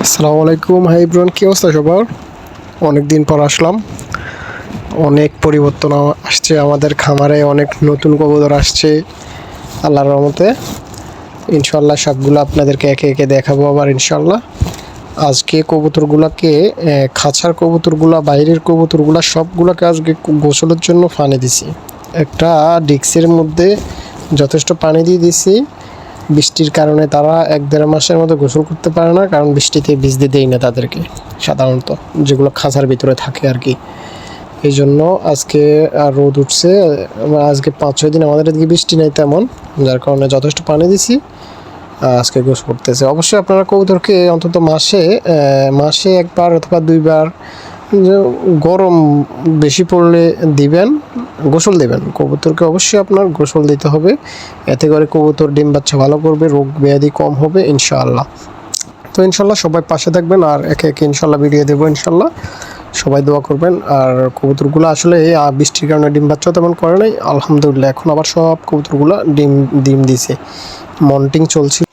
আসসালামু আলাইকুম, হাই ব্রন, কী অবস্থা সবার? অনেক দিন পর আসলাম। অনেক পরিবর্তন আসছে আমাদের খামারে, অনেক নতুন কবুতর আসছে আল্লাহর রহমতে। ইনশাল্লাহ সবগুলো আপনাদেরকে একে একে দেখাবো আবার ইনশাল্লাহ। আজকে কবুতরগুলোকে খাঁচার কবুতরগুলা, বাইরের কবুতরগুলা সবগুলোকে আজকে গোসলের জন্য পানি দিছি। একটা ডিক্সের মধ্যে যথেষ্ট পানি দিয়ে দিছি। বৃষ্টির কারণে তারা 1-1.5 মাসের মতো গোসল করতে পারে না, কারণ বৃষ্টিতে ভিজতে দেই না তাদেরকে সাধারণত, যেগুলো খাঁচার ভিতরে থাকে আর কি। এই জন্য আজকে রোদ উঠছে, আজকে 5-6 দিন আমাদের এদিকে বৃষ্টি নেই তেমন, যার কারণে যথেষ্ট পানি দিছি। আজকে গোসল করতেছে। অবশ্যই আপনারা কবুতরকে অন্তত মাসে একবার অথবা 2বার গরম বেশি পড়লে দিবেন, গোসল দেবেন। কবুতরকে অবশ্যই আপনার গোসল দিতে হবে, এতে করে কবুতর ডিম বাচ্চা ভালো করবে, রোগ ব্যাধি কম হবে ইনশাআল্লাহ। তো ইনশাল্লাহ সবাই পাশে থাকবেন, আর একে একে ইনশাল্লাহ ভিডিও দেবো ইনশাল্লাহ। সবাই দোয়া করবেন। আর কবুতরগুলো আসলে বৃষ্টির কারণে ডিম বাচ্চা তেমন করে নাই, আলহামদুলিল্লাহ। এখন আবার সব কবুতরগুলো ডিম দিছে, মন্টিং চলছিল।